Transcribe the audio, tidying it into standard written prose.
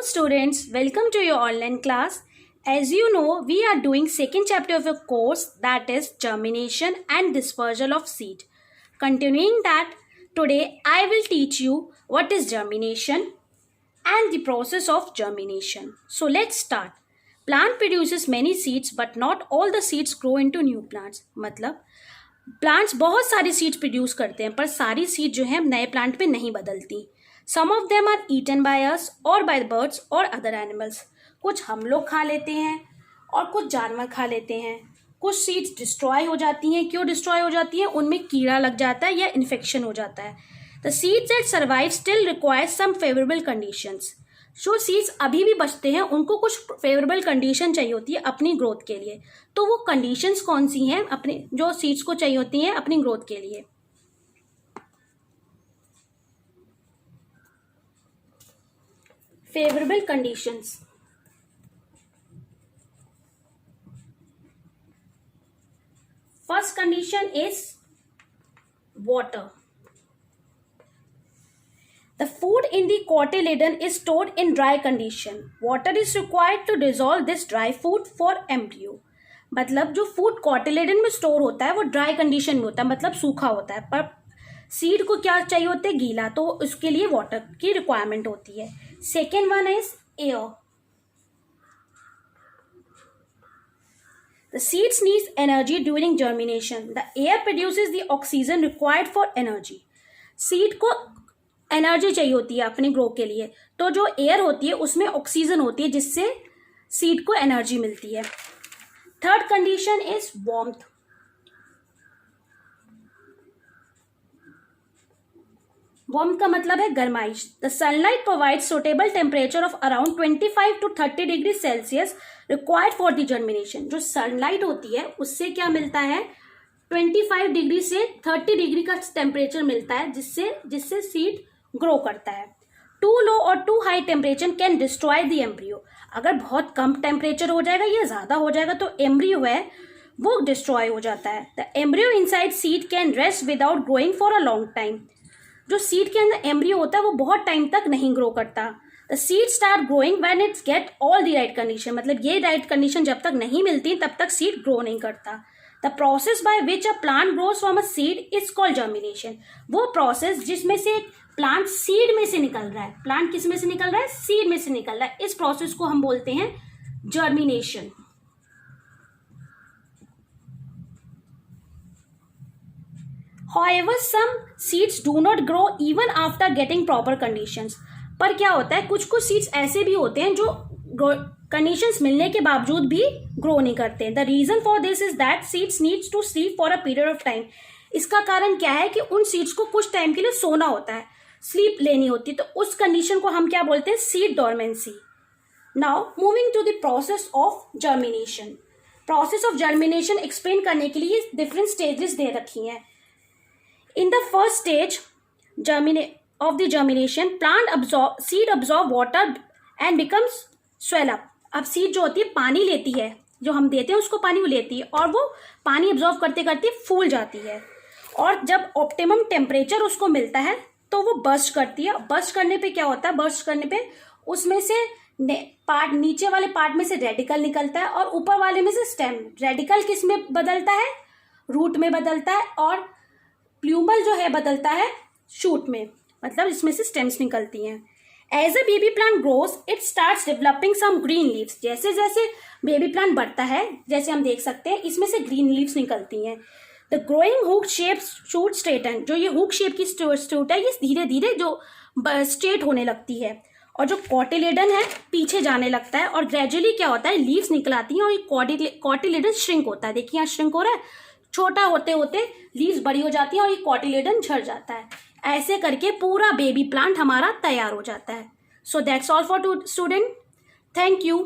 students, welcome to your online class. As you know, we are doing second chapter of a course, that is germination and dispersal of seed. Continuing that, today I will teach you what is germination and the process of germination. So let's start. Plant produces many seeds but not all the seeds grow into new plants. मतलब plants बहुत सारी seeds produce करते हैं पर सारी seed जो है नए प्लांट पे नहीं बदलती. Some of them are eaten by us और बाय बर्ड्स और अदर एनिमल्स. कुछ हम लोग खा लेते हैं और कुछ जानवर खा लेते हैं. कुछ सीड्स डिस्ट्रॉय हो जाती हैं. क्यों डिस्ट्रॉय हो जाती हैं? उनमें कीड़ा लग जाता है या इन्फेक्शन हो जाता है. The seeds that survive still require some favourable conditions. जो सीड्स अभी भी बचते हैं उनको कुछ फेवरेबल कंडीशन चाहिए होती है अपनी ग्रोथ के लिए. तो वो कंडीशंस कौन सी हैं अपने जो सीड्स को चाहिए होती हैं अपनी ग्रोथ के लिए? Favourable conditions. First condition is water. The food in the cotyledon is stored in dry condition. Water is required to dissolve this dry food for embryo. मतलब जो फूड कॉटिलेडन में स्टोर होता है वो ड्राई कंडीशन में होता है, मतलब सूखा होता है. पर सीड को क्या चाहिए होता है? गीला. तो उसके लिए वाटर की रिक्वायरमेंट होती है. Second one is air. The seeds needs energy during germination. The air produces the oxygen required for energy. Seed को एनर्जी चाहिए होती है अपने ग्रो के लिए. तो जो एयर होती है उसमें ऑक्सीजन होती है जिससे सीड को एनर्जी मिलती है. Third condition is warmth. Warmth का मतलब है गर्माइश. The sunlight provide suitable temperature of around 25 to 30 degree Celsius required for the germination. जो सनलाइट होती है उससे क्या मिलता है? 25 डिग्री से 30 डिग्री का टेम्परेचर मिलता है जिससे सीड ग्रो करता है. टू लो और too high temperature can destroy the embryo. अगर बहुत कम टेम्परेचर हो जाएगा या ज्यादा हो जाएगा तो एम्ब्रियो है वो डिस्ट्रॉय हो जाता है. The embryo inside seed can rest without growing for a long time. जो सीड के अंदर एम्ब्रियो होता है वो बहुत टाइम तक नहीं ग्रो करता. The seed start growing when it's get all the right condition. मतलब ये राइट कंडीशन जब तक नहीं मिलती तब तक सीड ग्रो नहीं करता. The process by which a plant grows from a seed is called germination. वो प्रोसेस जिसमें से प्लांट सीड में से निकल रहा है. प्लांट किस में से निकल रहा है? सीड में से निकल रहा है. इस प्रोसेस को हम बोलते हैं germination. However, some seeds do not grow even after getting proper conditions. पर क्या होता है कुछ सीड्स ऐसे भी होते हैं जो कंडीशंस मिलने के बावजूद भी ग्रो नहीं करते. The reason for this is that seeds needs to sleep for a period of time. इसका कारण क्या है कि उन सीड्स को कुछ टाइम के लिए सोना होता है, स्लीप लेनी होती है. तो उस कंडीशन को हम क्या बोलते हैं? Seed dormancy. Now moving to the process of germination. Process of germination explain करने के लिए डिफरेंट स्टेजेस दे रखी हैं. In the first stage of the germination seed absorb water and becomes swell up. अब सीड जो होती है पानी लेती है, जो हम देते हैं उसको पानी वो लेती है और वो पानी अब्जॉर्व करते करते फूल जाती है. और जब ऑप्टिमम टेम्परेचर उसको मिलता है तो वो बर्स्ट करती है. बर्स्ट करने पे क्या होता है? बर्स्ट करने पे उसमें से नीचे वाले पार्ट में से रेडिकल निकलता है और ऊपर वाले में से स्टेम. रेडिकल किस में बदलता है? रूट में बदलता है. और प्लूमल जो है बदलता है शूट में. मतलब इसमें से स्टेम्स निकलती हैं. As a baby plant grows, it starts developing some green leaves. जैसे जैसे बेबी प्लांट बढ़ता है, जैसे हम देख सकते हैं इसमें से ग्रीन लीव्स निकलती हैं. The growing hook shaped shoot straighten. जो ये हुक शेप की शूट है ये धीरे धीरे जो स्ट्रेट होने लगती है और जो कॉटिलेडन है पीछे जाने लगता है और ग्रेजुअली क्या होता है लीव्स निकल आती हैं और ये कॉटिलेडन श्रिंक होता है. देखिए यहाँ श्रिंक हो रहा है. छोटा होते होते लीव्स बड़ी हो जाती हैं और ये कॉटिलेडन झड़ जाता है. ऐसे करके पूरा बेबी प्लांट हमारा तैयार हो जाता है. So that's all for to student. Thank you.